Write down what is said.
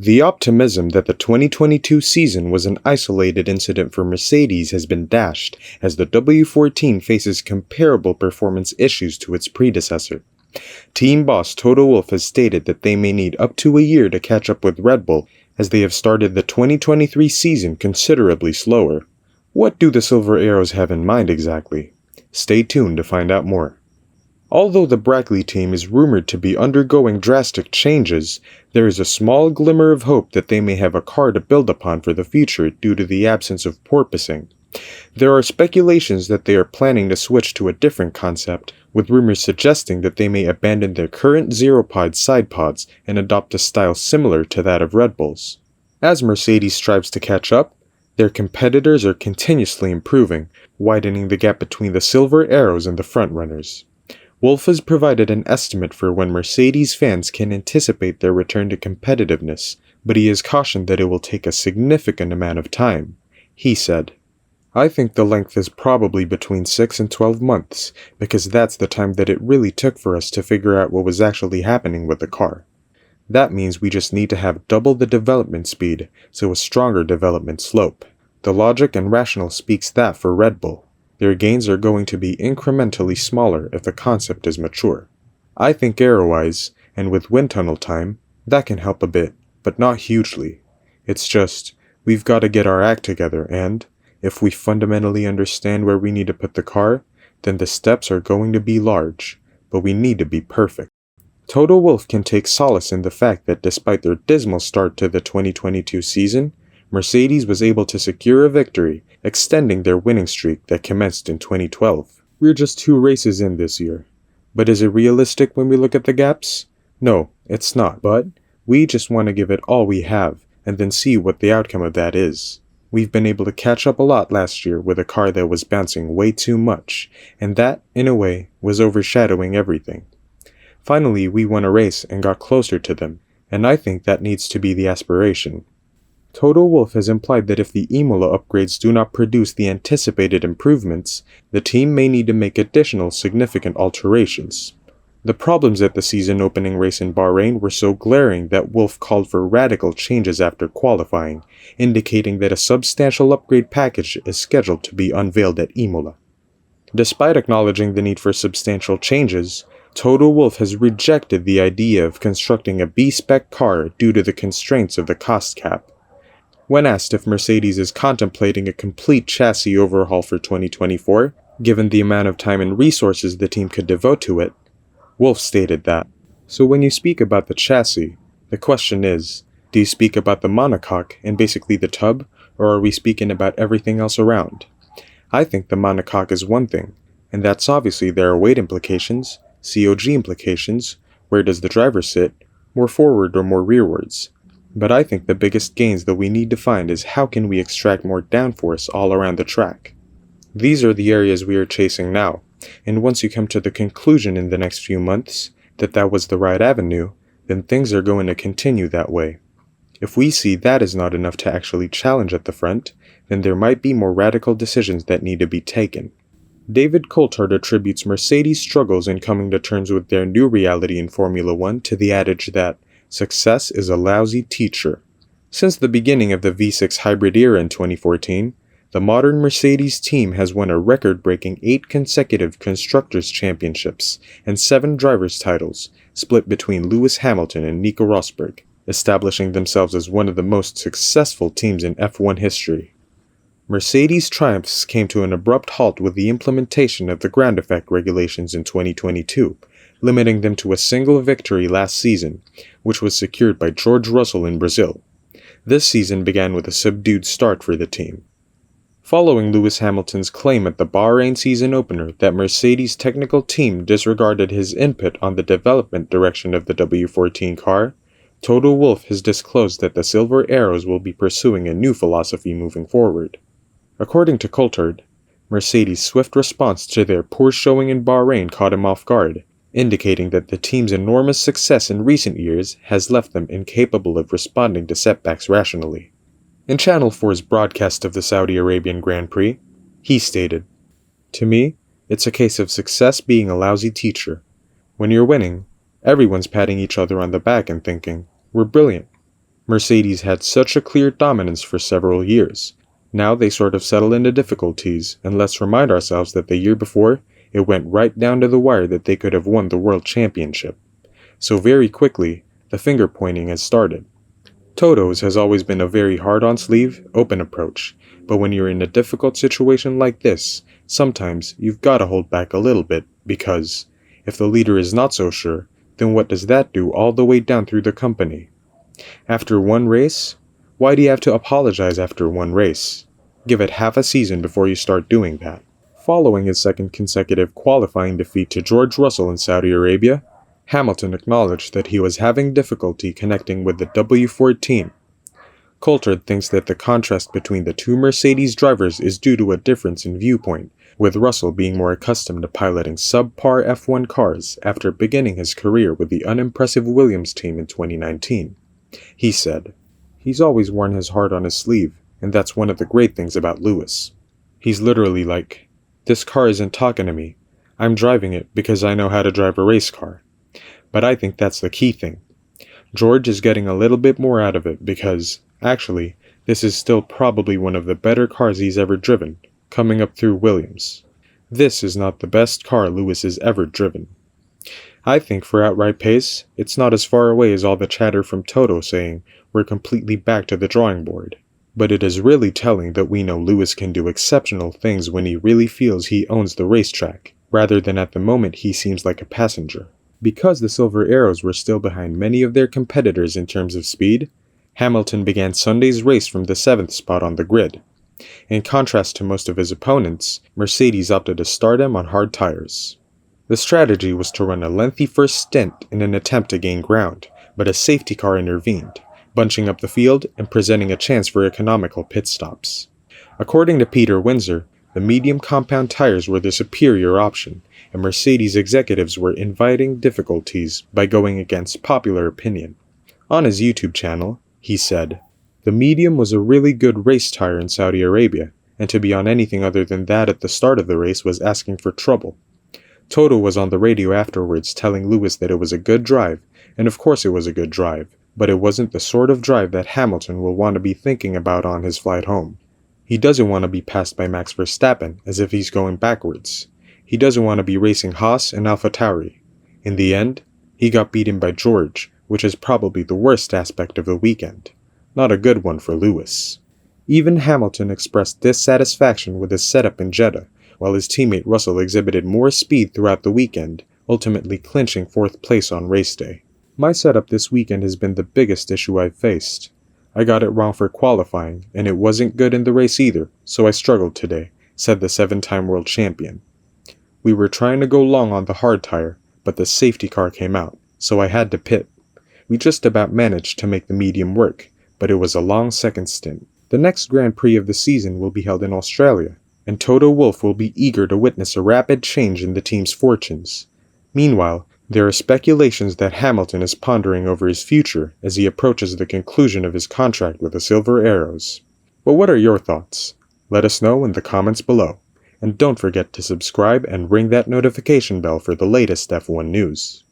The optimism that the 2022 season was an isolated incident for Mercedes has been dashed as the W14 faces comparable performance issues to its predecessor. Team boss Toto Wolff has stated that they may need up to a year to catch up with Red Bull as they have started the 2023 season considerably slower. What do the Silver Arrows have in mind exactly? Stay tuned to find out more. Although the Brackley team is rumored to be undergoing drastic changes, there is a small glimmer of hope that they may have a car to build upon for the future due to the absence of porpoising. There are speculations that they are planning to switch to a different concept, with rumors suggesting that they may abandon their current zero-pod side pods and adopt a style similar to that of Red Bull's. As Mercedes strives to catch up, their competitors are continuously improving, widening the gap between the Silver Arrows and the frontrunners. Wolff has provided an estimate for when Mercedes fans can anticipate their return to competitiveness, but he has cautioned that it will take a significant amount of time. He said, "I think the length is probably between 6 and 12 months, because that's the time that it really took for us to figure out what was actually happening with the car. That means we just need to have double the development speed, so a stronger development slope. The logic and rationale speaks that for Red Bull. Their gains are going to be incrementally smaller if the concept is mature. I think aero-wise, and with wind tunnel time, that can help a bit, but not hugely. It's just, we've got to get our act together and, if we fundamentally understand where we need to put the car, then the steps are going to be large, but we need to be perfect." Toto Wolff can take solace in the fact that despite their dismal start to the 2022 season, Mercedes was able to secure a victory, extending their winning streak that commenced in 2012. We're just 2 races in this year. But is it realistic when we look at the gaps? No, it's not, but we just want to give it all we have, and then see what the outcome of that is. We've been able to catch up a lot last year with a car that was bouncing way too much, and that, in a way, was overshadowing everything. Finally, we won a race and got closer to them, and I think that needs to be the aspiration. Toto Wolff has implied that if the Imola upgrades do not produce the anticipated improvements, the team may need to make additional significant alterations. The problems at the season opening race in Bahrain were so glaring that Wolff called for radical changes after qualifying, indicating that a substantial upgrade package is scheduled to be unveiled at Imola. Despite acknowledging the need for substantial changes, Toto Wolff has rejected the idea of constructing a B-spec car due to the constraints of the cost cap. When asked if Mercedes is contemplating a complete chassis overhaul for 2024, given the amount of time and resources the team could devote to it, Wolff stated that, "So when you speak about the chassis, the question is, do you speak about the monocoque and basically the tub, or are we speaking about everything else around? I think the monocoque is one thing, and that's obviously there are weight implications, COG implications, where does the driver sit, more forward or more rearwards. But I think the biggest gains that we need to find is how can we extract more downforce all around the track. These are the areas we are chasing now, and once you come to the conclusion in the next few months that that was the right avenue, then things are going to continue that way. If we see that is not enough to actually challenge at the front, then there might be more radical decisions that need to be taken." David Coulthard attributes Mercedes' struggles in coming to terms with their new reality in Formula One to the adage that success is a lousy teacher. Since the beginning of the V6 hybrid era in 2014, the modern Mercedes team has won a record-breaking 8 consecutive Constructors' Championships and 7 Drivers' titles, split between Lewis Hamilton and Nico Rosberg, establishing themselves as one of the most successful teams in F1 history. Mercedes' triumphs came to an abrupt halt with the implementation of the ground effect regulations in 2022, limiting them to a single victory last season, which was secured by George Russell in Brazil. This season began with a subdued start for the team. Following Lewis Hamilton's claim at the Bahrain season opener that Mercedes' technical team disregarded his input on the development direction of the W14 car, Toto Wolff has disclosed that the Silver Arrows will be pursuing a new philosophy moving forward. According to Coulthard, Mercedes' swift response to their poor showing in Bahrain caught him off guard, indicating that the team's enormous success in recent years has left them incapable of responding to setbacks rationally. In Channel 4's broadcast of the Saudi Arabian Grand Prix, he stated, "To me, it's a case of success being a lousy teacher. When you're winning, everyone's patting each other on the back and thinking, we're brilliant. Mercedes had such a clear dominance for several years. Now they sort of settle into difficulties, and let's remind ourselves that the year before, it went right down to the wire that they could have won the World Championship. So very quickly, the finger pointing has started. Toto's has always been a very hard-on-sleeve, open approach, but when you're in a difficult situation like this, sometimes you've got to hold back a little bit, because if the leader is not so sure, then what does that do all the way down through the company? After one race? Why do you have to apologize after one race? Give it half a season before you start doing that. Following his second consecutive qualifying defeat to George Russell in Saudi Arabia, Hamilton acknowledged that he was having difficulty connecting with the W14. Coulthard thinks that the contrast between the two Mercedes drivers is due to a difference in viewpoint, with Russell being more accustomed to piloting subpar F1 cars after beginning his career with the unimpressive Williams team in 2019. He said, "He's always worn his heart on his sleeve, and that's one of the great things about Lewis. He's literally like, this car isn't talking to me. I'm driving it because I know how to drive a race car." But I think that's the key thing. George is getting a little bit more out of it because, actually, this is still probably one of the better cars he's ever driven, coming up through Williams. This is not the best car Lewis has ever driven. I think for outright pace, it's not as far away as all the chatter from Toto saying we're completely back to the drawing board. But it is really telling that we know Lewis can do exceptional things when he really feels he owns the racetrack, rather than at the moment he seems like a passenger. Because the Silver Arrows were still behind many of their competitors in terms of speed, Hamilton began Sunday's race from the 7th spot on the grid. In contrast to most of his opponents, Mercedes opted to start him on hard tires. The strategy was to run a lengthy first stint in an attempt to gain ground, but a safety car intervened, bunching up the field and presenting a chance for economical pit stops. According to Peter Windsor, the medium compound tires were the superior option, and Mercedes executives were inviting difficulties by going against popular opinion. On his YouTube channel, he said, "The medium was a really good race tire in Saudi Arabia, and to be on anything other than that at the start of the race was asking for trouble." Toto was on the radio afterwards telling Lewis that it was a good drive, and of course it was a good drive, but it wasn't the sort of drive that Hamilton will want to be thinking about on his flight home. He doesn't want to be passed by Max Verstappen as if he's going backwards. He doesn't want to be racing Haas and AlphaTauri. In the end, he got beaten by George, which is probably the worst aspect of the weekend. Not a good one for Lewis. Even Hamilton expressed dissatisfaction with his setup in Jeddah, while his teammate Russell exhibited more speed throughout the weekend, ultimately clinching 4th place on race day. "My setup this weekend has been the biggest issue I've faced. I got it wrong for qualifying, and it wasn't good in the race either, so I struggled today," said the 7-time world champion. "We were trying to go long on the hard tire, but the safety car came out, so I had to pit. We just about managed to make the medium work, but it was a long second stint." The next Grand Prix of the season will be held in Australia, and Toto Wolff will be eager to witness a rapid change in the team's fortunes. Meanwhile, there are speculations that Hamilton is pondering over his future as he approaches the conclusion of his contract with the Silver Arrows. But what are your thoughts? Let us know in the comments below. And don't forget to subscribe and ring that notification bell for the latest F1 news.